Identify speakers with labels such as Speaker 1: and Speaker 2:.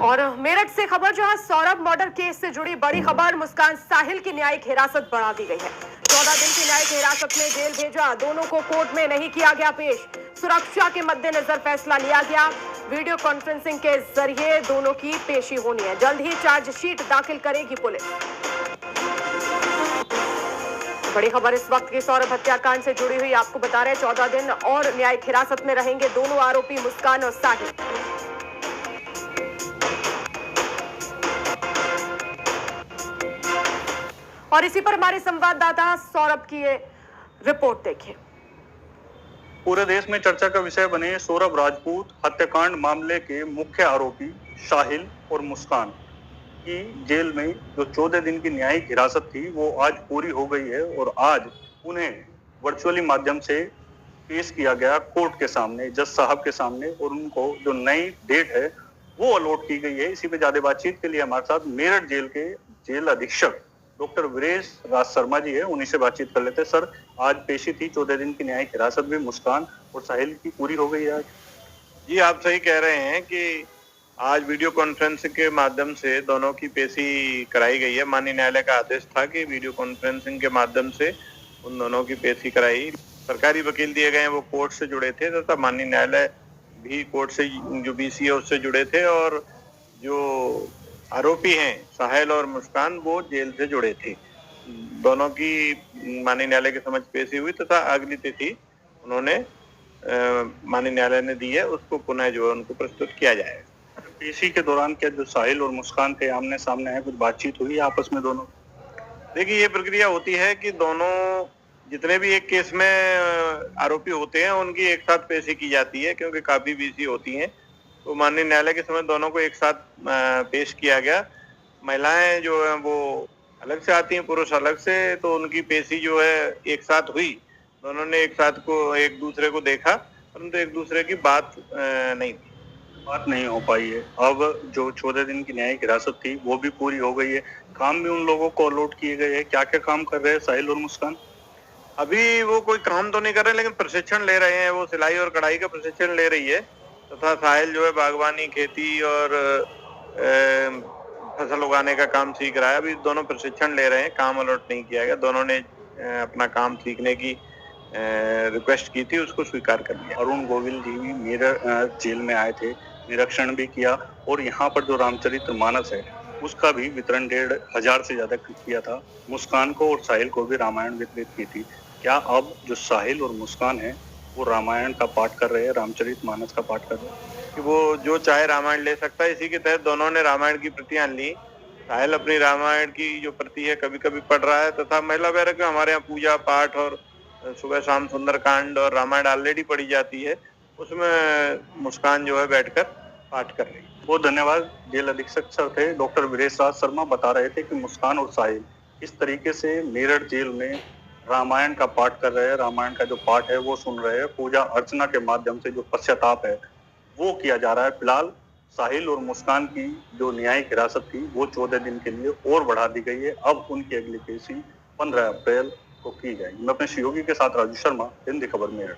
Speaker 1: और मेरठ से खबर, जहां सौरभ मर्डर केस से जुड़ी बड़ी खबर, मुस्कान साहिल की न्यायिक हिरासत बढ़ा दी गई है। 14 दिन की न्यायिक हिरासत में जेल भेजा, दोनों को कोर्ट में नहीं किया गया पेश। सुरक्षा के मद्देनजर फैसला लिया गया। वीडियो कॉन्फ्रेंसिंग के जरिए दोनों की पेशी होनी है। जल्द ही चार्जशीट दाखिल करेगी पुलिस। बड़ी खबर इस वक्त की सौरभ हत्याकांड से जुड़ी हुई, आपको बता रहे 14 दिन और न्यायिक हिरासत में रहेंगे दोनों आरोपी मुस्कान और साहिल। और इसी पर हमारे संवाददाता सौरभ की ये रिपोर्ट देखिए।
Speaker 2: पूरे देश में चर्चा का विषय बने सौरभ राजपूत हत्याकांड मामले के मुख्य आरोपी साहिल और मुस्कान की जेल में जो 14 दिन की न्यायिक हिरासत थी वो आज पूरी हो गई है और आज उन्हें वर्चुअली माध्यम से पेश किया गया कोर्ट के सामने, जज साहब के सामने, और उनको जो नई डेट है वो अलॉट की गई है। इसी पे ज्यादा बातचीत के लिए हमारे साथ मेरठ जेल के जेल अधीक्षक डॉक्टर वीरेश राज शर्मा जी है, उन्हीं से बातचीत कर लेते हैं। सर, आज पेशी थी, 14 दिन की न्यायिक हिरासत भी मुस्कान और साहिल की पूरी हो गई है आज।
Speaker 3: जी, आप सही कह रहे हैं कि आज वीडियो कॉन्फ्रेंसिंग के माध्यम से दोनों की पेशी कराई गई है। माननीय न्यायालय का आदेश था कि वीडियो कॉन्फ्रेंसिंग के माध्यम से उन दोनों की पेशी कराई। सरकारी वकील दिए गए वो कोर्ट से जुड़े थे तथा माननीय न्यायालय भी कोर्ट से जो बीसी है उससे जुड़े थे, और जो आरोपी हैं साहिल और मुस्कान वो जेल से जुड़े थे। दोनों की माननीय न्यायालय के समक्ष पेशी हुई तथा अगली तिथि उन्होंने माननीय न्यायालय ने दी है, उसको पुनः जो है उनको प्रस्तुत किया जाएगा।
Speaker 2: पेशी के दौरान क्या जो साहिल और मुस्कान थे आमने सामने है, कुछ बातचीत हुई आपस में दोनों?
Speaker 3: देखिए, ये प्रक्रिया होती है कि दोनों जितने भी एक केस में आरोपी होते हैं उनकी एक साथ पेशी की जाती है, क्योंकि काफी बीसी होती हैं। तो माननीय न्यायालय के समय दोनों को एक साथ पेश किया गया। महिलाएं जो है वो अलग से आती हैं, पुरुष अलग से, तो उनकी पेशी जो है एक साथ हुई। दोनों ने एक साथ को एक दूसरे को देखा, परंतु एक दूसरे की बात नहीं
Speaker 2: हो पाई है। अब जो 14 दिन की न्यायिक हिरासत थी वो भी पूरी हो गई है। काम भी उन लोगों को अलॉट किए गए हैं। क्या क्या काम कर रहे हैं साहिल और मुस्कान?
Speaker 3: अभी वो कोई काम तो नहीं कर रहे, लेकिन प्रशिक्षण ले रहे हैं। वो सिलाई और कढ़ाई का प्रशिक्षण ले रही है तथा साहिल जो है बागवानी, खेती और फसल उगाने का काम सीख रहा है। अभी दोनों प्रशिक्षण ले रहे हैं, काम अलॉट नहीं किया गया। दोनों ने अपना काम सीखने की रिक्वेस्ट की थी, उसको स्वीकार कर लिया।
Speaker 2: अरुण गोविल जी भी मेरे जेल में आए थे, निरीक्षण भी किया, और यहाँ पर जो रामचरितमानस है उसका भी वितरण 1,500 से ज्यादा किया था। मुस्कान को और साहिल को भी रामायण वितरित की थी। क्या अब जो साहिल और मुस्कान है वो रामायण का पाठ कर रहे हैं, रामचरितमानस का पाठ कर रहे हैं?
Speaker 3: कि वो जो चाहे रामायण ले सकता है। इसी के तहत दोनों ने रामायण की प्रतियां ली। साहिल अपनी रामायण की जो प्रति है कभी कभी पढ़ रहा है, तथा महिला वर्ग में हमारे यहाँ पूजा पाठ और सुबह शाम सुंदरकांड और रामायण ऑलरेडी पढ़ी जाती है, उसमें मुस्कान जो है बैठकर पाठ कर रही है।
Speaker 2: बहुत धन्यवाद। जेल अधीक्षक सर थे डॉक्टर वीरेश राज शर्मा, बता रहे थे कि मुस्कान और साहिल इस तरीके से मेरठ जेल में रामायण का पाठ कर रहे हैं, रामायण का जो पाठ है वो सुन रहे हैं। पूजा अर्चना के माध्यम से जो पश्चाताप है वो किया जा रहा है। फिलहाल साहिल और मुस्कान की जो न्यायिक हिरासत थी वो 14 दिन के लिए और बढ़ा दी गई है। अब उनकी अगली पेशी 15 अप्रैल को की जाएगी। मैं अपने सहयोगी के साथ राजू शर्मा, हिंदी खबर मेरठ।